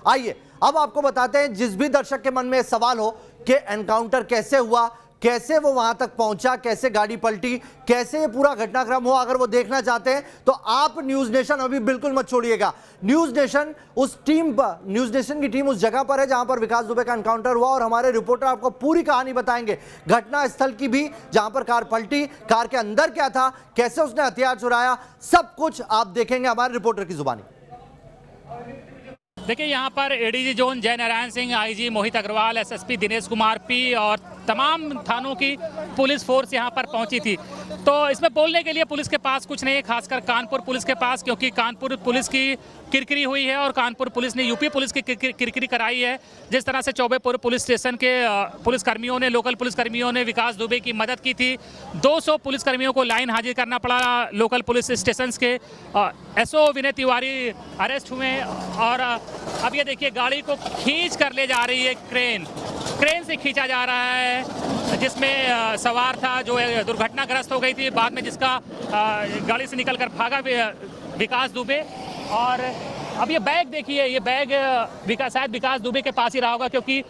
आइए अब आपको बताते हैं, जिस भी दर्शक के मन में सवाल हो कि एनकाउंटर कैसे हुआ, कैसे वो वहां तक पहुंचा, कैसे गाड़ी पलटी, कैसे ये पूरा घटनाक्रम हुआ, अगर वो देखना चाहते हैं तो आप न्यूज नेशन अभी बिल्कुल मत छोड़िएगा। न्यूज नेशन उस टीम पर, न्यूज नेशन की टीम उस जगह पर है जहां पर विकास दुबे का एनकाउंटर हुआ और हमारे रिपोर्टर आपको पूरी कहानी बताएंगे, घटना स्थल की भी, जहां पर कार पलटी, कार के अंदर क्या था, कैसे उसने हथियार चुराया, सब कुछ आप देखेंगे हमारे रिपोर्टर की जुबानी। देखिए, यहाँ पर एडीजी जोन जय Narayan Singh, IG Mohit Agarwal, SSP Dinesh Kumar P और तमाम थानों की पुलिस फोर्स यहाँ पर पहुंची थी। तो इसमें बोलने के लिए पुलिस के पास कुछ नहीं है, खासकर कानपुर पुलिस के पास, क्योंकि कानपुर पुलिस की किरकिरी हुई है और कानपुर पुलिस ने यूपी पुलिस की किरकिरी कराई है। जिस तरह से चौबेपुर पुलिस स्टेशन के पुलिसकर्मियों ने, लोकल पुलिसकर्मियों ने विकास दुबे की मदद की थी। 200 पुलिसकर्मियों को लाइन हाजिर करना पड़ा लोकल पुलिस स्टेशन के। एसओ विनय तिवारी अरेस्ट हुए और अब ये देखिए, गाड़ी को खींच कर ले जा रही है क्रेन से खींचा जा रहा है, जिसमें सवार था जो दुर्घटनाग्रस्त हो गई थी, बाद में जिसका गाड़ी से निकलकर भागा विकास दुबे। और अब ये बैग देखिए, ये बैग शायद विकास दुबे के पास ही रहा होगा, क्योंकि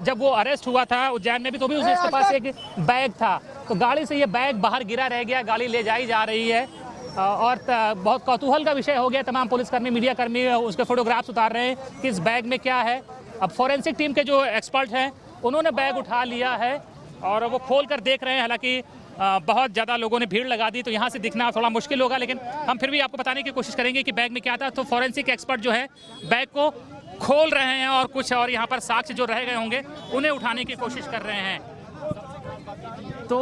जब वो अरेस्ट हुआ था उज्जैन में भी तो भी उसके पास एक बैग था। तो गाड़ी से ये बैग बाहर गिरा रह गया, गाड़ी ले जाई जा रही है और बहुत कौतूहल का विषय हो गया। तमाम पुलिसकर्मी, मीडियाकर्मी उसके फोटोग्राफ्स उतार रहे हैं कि इस बैग में क्या है। अब फॉरेंसिक टीम के जो एक्सपर्ट हैं उन्होंने बैग उठा लिया है और वो खोल कर देख रहे हैं। हालांकि बहुत ज़्यादा लोगों ने भीड़ लगा दी, तो यहाँ से दिखना थोड़ा मुश्किल होगा, लेकिन हम फिर भी आपको बताने की कोशिश करेंगे कि बैग में क्या था। तो फॉरेंसिक एक्सपर्ट जो है बैग को खोल रहे हैं और कुछ और यहाँ पर साक्ष्य जो रह गए होंगे उन्हें उठाने की कोशिश कर रहे हैं। तो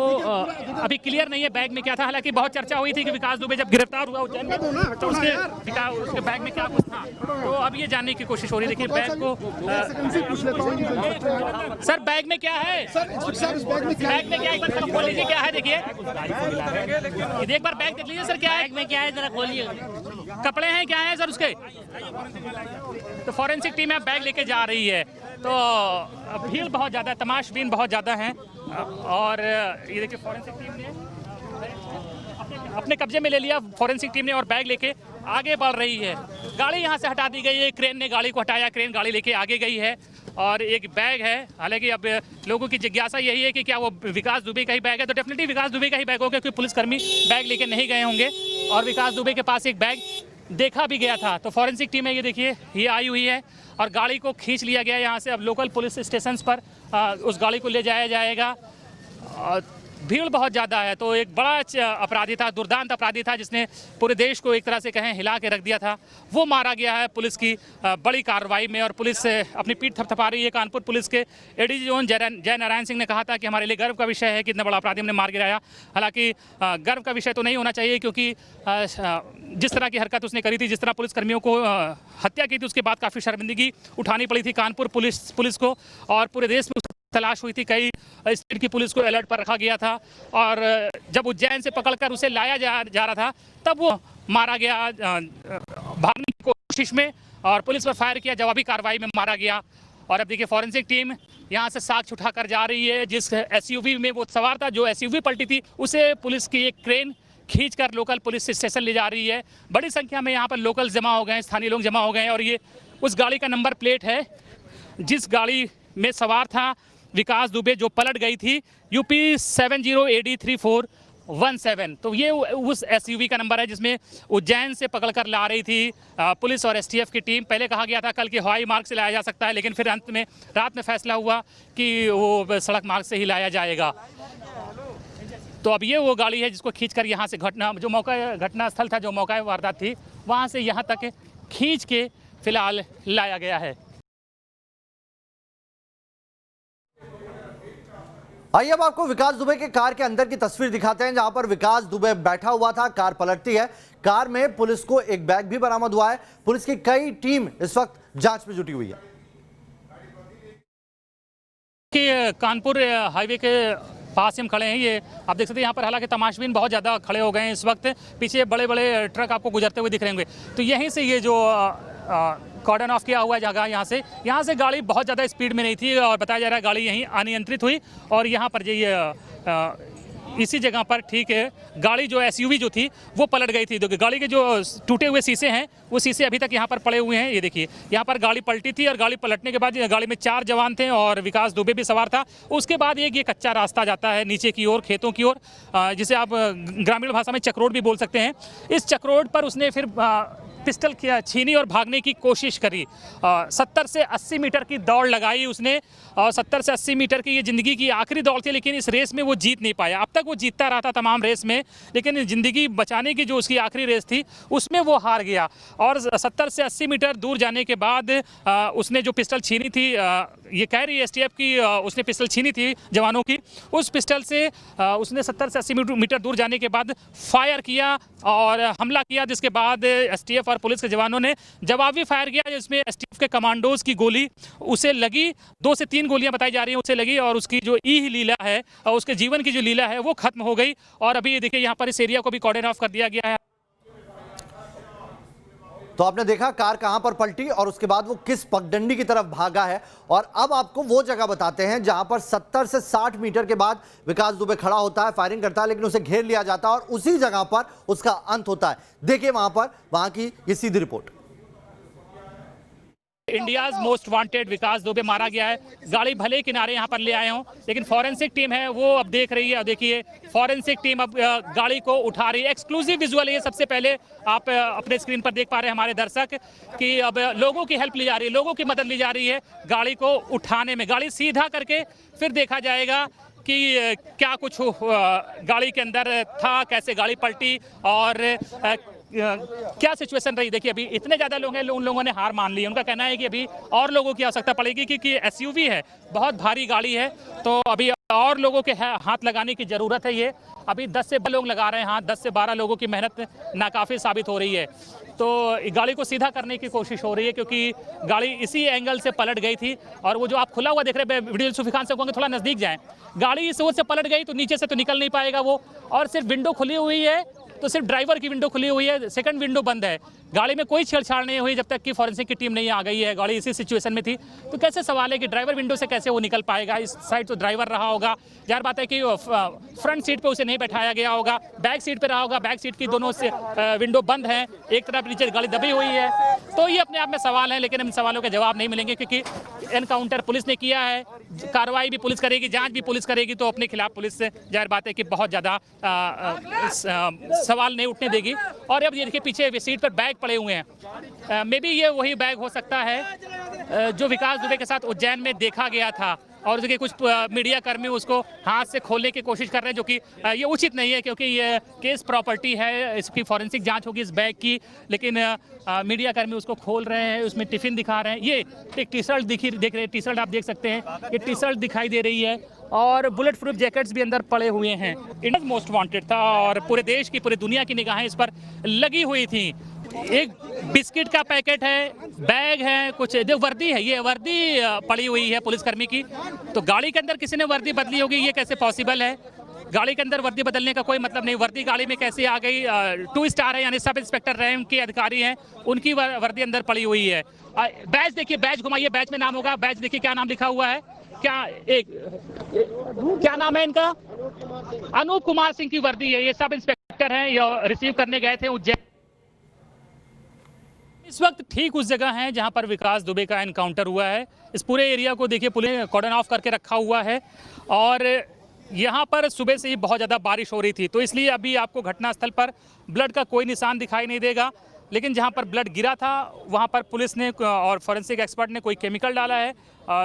अभी क्लियर नहीं है बैग में क्या था। हालांकि बहुत चर्चा हुई थी कि विकास दुबे जब गिरफ्तार हुआ उज्जैन में तो उसके बैग में क्या कुछ था। तो अब ये जानने की कोशिश हो रही है। देखिए बैग को, सर बैग में क्या है, बैग में क्या है, एक बार खोल लीजिए, क्या है देखिए, एक बार बैग देख लीजिए सर, क्या है बैग में, क्या है जरा खोलिए, कपड़े हैं, क्या है सर उसके। तो फॉरेंसिक टीम बैग लेके जा रही है। तो भीड़ बहुत ज़्यादा है, तमाशबीन बहुत ज़्यादा हैं और ये देखिए फॉरेंसिक टीम ने अपने कब्जे में ले लिया, फॉरेंसिक टीम ने, और बैग लेके आगे बढ़ रही है। गाड़ी यहाँ से हटा दी गई है, क्रेन ने गाड़ी को हटाया, क्रेन गाड़ी लेके आगे गई है और एक बैग है। हालांकि अब लोगों की जिज्ञासा यही है कि क्या वो विकास दुबे का ही बैग है। तो डेफिनेटली विकास दुबे का ही बैग होगा, क्योंकि पुलिसकर्मी बैग लेके नहीं गए होंगे और विकास दुबे के पास एक बैग देखा भी गया था। तो फॉरेंसिक टीम है, ये देखिए, ये आई हुई है और गाड़ी को खींच लिया गया यहाँ से। अब लोकल पुलिस स्टेशन पर उस गाड़ी को ले जाया जाएगा। भीड़ बहुत ज़्यादा है। तो एक बड़ा अपराधी था, दुर्दांत अपराधी था, जिसने पूरे देश को एक तरह से कहें हिला के रख दिया था, वो मारा गया है पुलिस की बड़ी कार्रवाई में। और पुलिस अपनी पीठ थपथपा रही है। कानपुर पुलिस के एडीजी जोन जय नारायण सिंह ने कहा था कि हमारे लिए गर्व का विषय है कि इतना बड़ा अपराधी हमने मार गिराया। हालांकि गर्व का विषय तो नहीं होना चाहिए, क्योंकि जिस तरह की हरकत उसने करी थी, जिस तरह पुलिसकर्मियों को हत्या की थी, उसके बाद काफ़ी शर्मिंदगी उठानी पड़ी थी कानपुर पुलिस को और पूरे देश में तलाश हुई थी। कई स्टेट की पुलिस को अलर्ट पर रखा गया था और जब उज्जैन से पकड़कर उसे लाया जा रहा था तब वो मारा गया भागने की कोशिश में और पुलिस पर फायर किया, जवाबी कार्रवाई में मारा गया। और अब देखिए फॉरेंसिक टीम यहाँ से साक्ष्य उठाकर जा रही है। जिस एसयूवी में वो सवार था, जो एसयूवी पलटी थी, उसे पुलिस की एक क्रेन खींचकर लोकल पुलिस स्टेशन ले जा रही है। बड़ी संख्या में यहाँ पर लोकल जमा हो गए, स्थानीय लोग जमा हो गए और ये उस गाड़ी का नंबर प्लेट है जिस गाड़ी में सवार था विकास दुबे, जो पलट गई थी, UP 70AD3417। तो ये उस एसयूवी का नंबर है जिसमें उज्जैन से पकड़कर ला रही थी पुलिस और STF की टीम। पहले कहा गया था कल के हवाई मार्ग से लाया जा सकता है, लेकिन फिर अंत में रात में फैसला हुआ कि वो सड़क मार्ग से ही लाया जाएगा। तो अब ये वो गाड़ी है जिसको खींचकर यहाँ से घटना स्थल था, जो मौका वारदात थी, वहाँ से यहाँ तक खींच के फिलहाल लाया गया है। आइए अब आपको विकास दुबे के कार के अंदर की तस्वीर दिखाते हैं, जहां पर विकास दुबे बैठा हुआ था। कार पलटती है, कार में पुलिस को एक बैग भी बरामद हुआ है। पुलिस की कई टीम इस वक्त जांच में जुटी हुई है। कि कानपुर हाईवे के पास हम खड़े हैं, ये आप देख सकते हैं। यहाँ पर हालांकि तमाशबीन बहुत ज़्यादा खड़े हो गए हैं इस वक्त। पीछे बड़े बड़े ट्रक आपको गुजरते हुए दिख रहे होंगे। तो यहीं से ये जो कॉर्डन ऑफ किया हुआ है जगह, यहाँ से गाड़ी बहुत ज़्यादा स्पीड में नहीं थी और बताया जा रहा है गाड़ी यहीं अनियंत्रित हुई और यहाँ पर इसी जगह पर ठीक है गाड़ी जो एसयूवी जो थी वो पलट गई थी। देखिए गाड़ी के जो टूटे हुए शीशे हैं वो शीशे अभी तक यहाँ पर पड़े हुए हैं। ये देखिए यहाँ पर गाड़ी पलटी थी और गाड़ी पलटने के बाद गाड़ी में 4 जवान थे और विकास दुबे भी सवार था। उसके बाद ये कच्चा रास्ता जाता है नीचे की ओर, खेतों की ओर, जिसे आप ग्रामीण भाषा में चक्रोड भी बोल सकते हैं। इस चक्रोड पर उसने फिर पिस्टल छीनी और भागने की कोशिश करी। 70 से 80 मीटर की दौड़ लगाई उसने और 70 से 80 मीटर की ये ज़िंदगी की आखिरी दौड़ थी, लेकिन इस रेस में वो जीत नहीं पाया। अब तक वो जीतता रहा था तमाम रेस में, लेकिन ज़िंदगी बचाने की जो उसकी आखिरी रेस थी उसमें वो हार गया। और 70 से 80 मीटर दूर जाने के बाद उसने जो पिस्टल छीनी थी, ये कह रही है एसटीएफ की उसने पिस्टल छीनी थी जवानों की, उस पिस्टल से उसने 70 से 80 मीटर दूर जाने के बाद फायर किया और हमला किया, जिसके बाद एसटीएफ और पुलिस के जवानों ने जवाबी फायर किया, जिसमें एसटीएफ के कमांडोज की गोली उसे लगी। 2 से 3 गोलियां बताई जा रही हैं उसे लगी और उसकी जो लीला है और उसके जीवन की जो लीला है वो खत्म हो गई। और अभी देखिए यहाँ पर इस एरिया को भी कॉर्डन ऑफ कर दिया गया है। तो आपने देखा कार कहां पर पलटी और उसके बाद वो किस पगडंडी की तरफ भागा है। और अब आपको वो जगह बताते हैं जहां पर 70 से 60 मीटर के बाद विकास दुबे खड़ा होता है, फायरिंग करता है, लेकिन उसे घेर लिया जाता है और उसी जगह पर उसका अंत होता है। देखिए वहां की ये सीधी रिपोर्ट। इंडियाज मोस्ट वांटेड विकास दुबे मारा गया है। गाड़ी भले किनारे यहाँ पर ले आए हों, लेकिन फॉरेंसिक टीम है वो अब देख रही है। अब देखिए फॉरेंसिक टीम अब गाड़ी को उठा रही है। एक्सक्लूसिव विजुअल ये सबसे पहले आप अपने स्क्रीन पर देख पा रहे हैं हमारे दर्शक कि अब लोगों की हेल्प ली जा रही है, लोगों की मदद ली जा रही है गाड़ी को उठाने में। गाड़ी सीधा करके फिर देखा जाएगा कि क्या कुछ गाड़ी के अंदर था, कैसे गाड़ी पलटी और क्या सिचुएशन रही। देखिए अभी इतने ज़्यादा लोग हैं, उन लोगों ने हार मान ली है। उनका कहना है कि अभी और लोगों की आवश्यकता पड़ेगी क्योंकि एसयूवी है, बहुत भारी गाड़ी है, तो अभी और लोगों के हाथ लगाने की ज़रूरत है। ये अभी 10 से 12 लोग लगा रहे हैं हाथ, 10 से 12 लोगों की मेहनत नाकाफी साबित हो रही है। तो गाड़ी को सीधा करने की कोशिश हो रही है क्योंकि गाड़ी इसी एंगल से पलट गई थी। और वो जो आप खुला हुआ देख रहे हैं, वीडियो सुफी खान से कहूँगा थोड़ा नज़दीक जाएँ। गाड़ी इस ओर से पलट गई तो नीचे से तो निकल नहीं पाएगा वो, और सिर्फ विंडो खुली हुई है, तो सिर्फ ड्राइवर की विंडो खुली हुई है, सेकंड विंडो बंद है। गाड़ी में कोई छेड़छाड़ नहीं हुई जब तक कि फॉरेंसिक की टीम नहीं आ गई है। गाड़ी इसी सिचुएशन में थी, तो कैसे सवाल है कि ड्राइवर विंडो से कैसे वो निकल पाएगा। इस साइड तो ड्राइवर रहा होगा, जाहिर बात है कि फ्रंट सीट पे उसे नहीं बैठाया गया होगा, बैक सीट पे रहा होगा। बैक सीट की दोनों से विंडो बंद है, एक तरफ नीचे गाड़ी दबी हुई है। तो ये अपने आप में सवाल है, लेकिन इन सवालों के जवाब नहीं मिलेंगे क्योंकि एनकाउंटर पुलिस ने किया है, कार्रवाई भी पुलिस करेगी, जांच भी पुलिस करेगी, तो अपने खिलाफ पुलिस से जाहिर बात है कि बहुत ज़्यादा सवाल नहीं उठने देगी। और अब ये देखिए पीछे सीट पर बैग पड़े हुए हैं, मे बी ये वही बैग हो सकता है जो विकास दुबे के साथ उज्जैन में देखा गया था। और देखिए कुछ मीडिया कर्मी उसको हाथ से खोलने की कोशिश कर रहे हैं, जो कि ये उचित नहीं है क्योंकि ये केस प्रॉपर्टी है, इसकी फॉरेंसिक जांच होगी इस बैग की। लेकिन मीडिया कर्मी उसको खोल रहे हैं, उसमें टिफिन दिखा रहे हैं। ये एक टी शर्ट देख रहे हैं, टी शर्ट आप देख सकते हैं, ये टी शर्ट दिखाई दे रही है और बुलेट प्रूफ जैकेट्स भी अंदर पड़े हुए हैं। इंडिया मोस्ट वांटेड था और पूरे देश की, पूरी दुनिया की निगाहें इस पर लगी हुई थी। एक बिस्किट का पैकेट है, बैग है, कुछ वर्दी है, ये वर्दी पड़ी हुई है पुलिसकर्मी की। तो गाड़ी के अंदर किसी ने वर्दी बदली होगी, ये कैसे पॉसिबल है। गाड़ी के अंदर वर्दी बदलने का कोई मतलब नहीं, वर्दी गाड़ी में कैसे आ गई। 2 स्टार है यानी सब इंस्पेक्टर रैंक के अधिकारी हैं, उनकी वर्दी अंदर पड़ी हुई है। बैच देखिए, बैच घुमाइए, बैच में नाम होगा, बैच देखिए क्या नाम लिखा हुआ है, क्या नाम है इनका, अनूप कुमार सिंह की वर्दी है। ये सब इंस्पेक्टर हैं, ये रिसीव करने गए थे उज्जैन। इस वक्त ठीक उस जगह है जहां पर विकास दुबे का एनकाउंटर हुआ है। इस पूरे एरिया को देखिए पुलिस ने कॉर्डन ऑफ करके रखा हुआ है और यहाँ पर सुबह से ही बहुत ज़्यादा बारिश हो रही थी, तो इसलिए अभी आपको घटनास्थल पर ब्लड का कोई निशान दिखाई नहीं देगा। लेकिन जहाँ पर ब्लड गिरा था वहाँ पर पुलिस ने और फॉरेंसिक एक्सपर्ट ने कोई केमिकल डाला है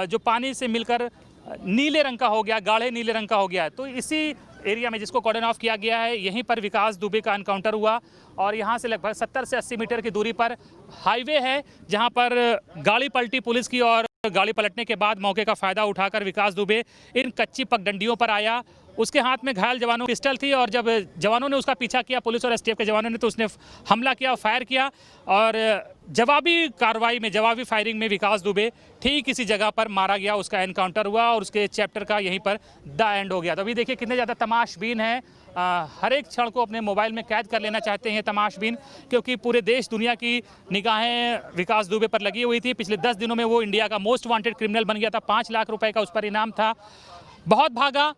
जो पानी से मिलकर नीले रंग का हो गया, गाढ़े नीले रंग का हो गया है। तो इसी एरिया में जिसको कॉर्डन ऑफ किया गया है, यहीं पर विकास दुबे का एनकाउंटर हुआ और यहाँ से लगभग 70 से 80 मीटर की दूरी पर हाईवे है जहाँ पर गाड़ी पलटी पुलिस की और गाड़ी पलटने के बाद मौके का फ़ायदा उठाकर विकास दुबे इन कच्ची पगडंडियों पर आया। उसके हाथ में घायल जवानों की पिस्टल थी और जब जवानों ने उसका पीछा किया, पुलिस और एसटीएफ के जवानों ने, तो उसने हमला किया और फायर किया और जवाबी कार्रवाई में, जवाबी फायरिंग में विकास दुबे ठीक इसी जगह पर मारा गया। उसका एनकाउंटर हुआ और उसके चैप्टर का यहीं पर द एंड हो गया। तो अभी देखिए कितने ज़्यादा तमाशबीन हैं, हर एक क्षण को अपने मोबाइल में कैद कर लेना चाहते हैं तमाशबीन, क्योंकि पूरे देश दुनिया की निगाहें विकास दुबे पर लगी हुई थी। पिछले 10 दिनों में वो इंडिया का मोस्ट वांटेड क्रिमिनल बन गया था, 5 लाख रुपए का उस पर इनाम था। बहुत भागा,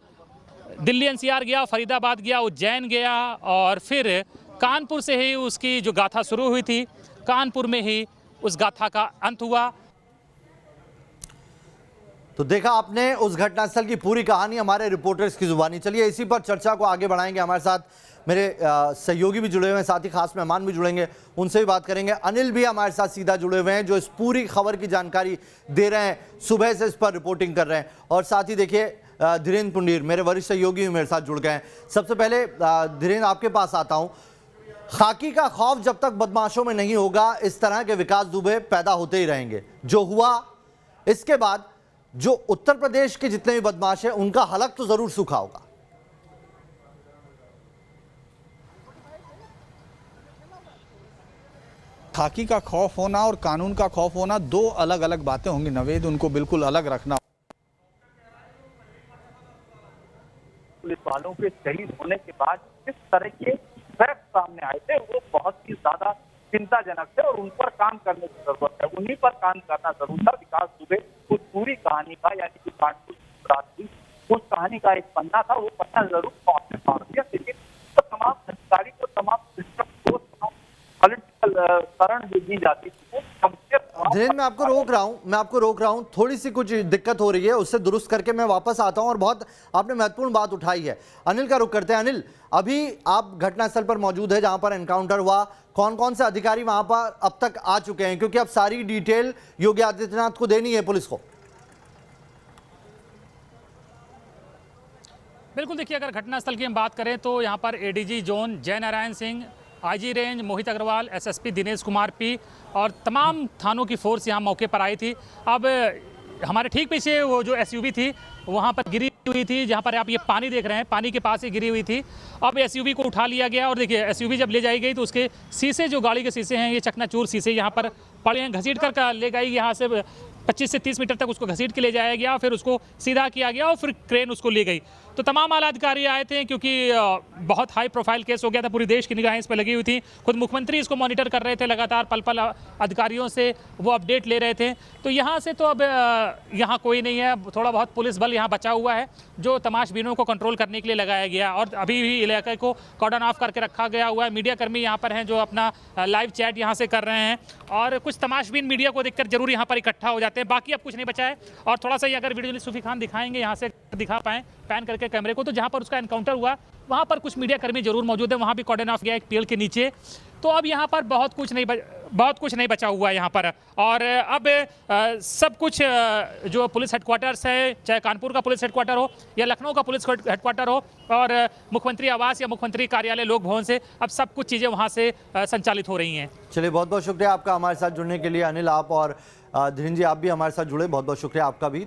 दिल्ली एनसीआर गया, फरीदाबाद गया, उज्जैन गया और फिर कानपुर से ही उसकी जो गाथा शुरू हुई थी, कानपुर में ही उस गाथा का अंत हुआ। तो देखा आपने उस घटनास्थल की पूरी कहानी हमारे रिपोर्टर्स की जुबानी। चलिए इसी पर चर्चा को आगे बढ़ाएंगे। हमारे साथ मेरे सहयोगी भी जुड़े हुए हैं, साथ ही खास मेहमान भी जुड़ेंगे, उनसे भी बात करेंगे। अनिल भी हमारे साथ सीधा जुड़े हुए हैं जो इस पूरी खबर की जानकारी दे रहे हैं, सुबह से इस पर रिपोर्टिंग कर रहे हैं। और साथ ही देखिए धीरेन्द्र पुंडीर मेरे वरिष्ठ सहयोगी भी मेरे साथ जुड़ गए हैं। सबसे पहले धीरेन्द्र आपके पास आता हूँ। खाकी का खौफ जब तक बदमाशों में नहीं होगा, इस तरह के विकास दुबे पैदा होते ही रहेंगे। जो हुआ इसके बाद जो उत्तर प्रदेश के जितने भी बदमाश हैं उनका हलक तो जरूर सूखा होगा। खाकी का खौफ होना और कानून का खौफ होना दो अलग अलग बातें होंगी नवेद, उनको बिल्कुल अलग रखना। पुलिस वालों के शहीद होने के बाद किस तरह के फैक्ट सामने आए थे वो बहुत ही ज्यादा चिंताजनक थे और उन पर काम करने की जरूरत है, उन्हीं पर काम करना जरूर था। विकास दुबे उस पूरी कहानी का यानी कि कानपुर रात की उस कहानी का एक पन्ना था, वो पन्ना जरूर पहुंचने पा दिया, लेकिन तो तमाम अधिकारी को, तमाम सिस्टम को, पॉलिटिकल करण जो दी जाती थी धीरेन्द्र मैं आपको रोक रहा हूं, थोड़ी सी कुछ दिक्कत हो रही है, उससे दुरुस्त करके मैं वापस आता हूं। और बहुत आपने महत्वपूर्ण बात उठाई है। अनिल का रुख करते हैं। अनिल, अभी आप घटनास्थल पर मौजूद है जहां पर एनकाउंटर हुआ, कौन कौन से अधिकारी वहां पर अब तक आ चुके हैं, क्योंकि अब सारी डिटेल योगी आदित्यनाथ को देनी है पुलिस को। बिल्कुल, देखिए अगर घटनास्थल की हम बात करें तो यहाँ पर एडीजी जोन जय Narayan Singh, IG range Mohit Agarwal, SSP Dinesh Kumar P और तमाम थानों की फोर्स यहाँ मौके पर आई थी। अब हमारे ठीक पीछे वो जो एसयूवी थी वहाँ पर गिरी हुई थी, जहाँ पर आप ये पानी देख रहे हैं, पानी के पास ही गिरी हुई थी। अब एसयूवी को उठा लिया गया और देखिए एसयूवी जब ले जाई गई तो उसके शीशे, जो गाड़ी के शीशे हैं, ये चकनाचूर शीशे यहाँ पर पड़े हैं। घसीट कर ले गई, यहाँ से 25 से 30 मीटर तक उसको घसीट के ले जाया गया, फिर उसको सीधा किया गया और फिर क्रेन उसको ले गई। तो तमाम आला अधिकारी आए थे क्योंकि बहुत हाई प्रोफाइल केस हो गया था, पूरी देश की निगाहें इस पर लगी हुई थी। खुद मुख्यमंत्री इसको मॉनिटर कर रहे थे, लगातार पल पल अधिकारियों से वो अपडेट ले रहे थे। तो यहाँ से तो अब यहाँ कोई नहीं है, थोड़ा बहुत पुलिस बल यहाँ बचा हुआ है जो तमाशबीनों को कंट्रोल करने के लिए लगाया गया और अभी भी इलाके को कॉर्डन ऑफ करके रखा गया हुआ है। मीडिया कर्मी यहाँ पर हैं जो अपना लाइव चैट यहाँ से कर रहे हैं और कुछ तमाशबीन मीडिया को देखकर जरूर यहाँ पर इकट्ठा हो जाते हैं। बाकी अब कुछ नहीं बचा है। और थोड़ा सा ही अगर वीडियो सूफी खान दिखाएंगे यहाँ से, दिखा पाएँ पैन करके कैमरे को, तो जहाँ पर उसका एनकाउंटर हुआ वहाँ पर कुछ मीडिया कर्मी जरूर मौजूद है, वहाँ भी कॉर्डन ऑफ गया एक पेड़ के नीचे। तो अब यहाँ पर बहुत कुछ नहीं बचा हुआ है यहाँ पर। और अब सब कुछ जो पुलिस हेडक्वार्टर्स है, चाहे कानपुर का पुलिस हेडक्वार्टर हो या लखनऊ का पुलिस हेडक्वार्टर हो और मुख्यमंत्री आवास या मुख्यमंत्री कार्यालय लोक भवन से, अब सब कुछ चीज़ें वहाँ से संचालित हो रही हैं। चलिए बहुत बहुत शुक्रिया आपका हमारे साथ जुड़ने के लिए अनिल। आप और धीरेन्द्र जी आप भी हमारे साथ जुड़े, बहुत बहुत शुक्रिया आपका भी।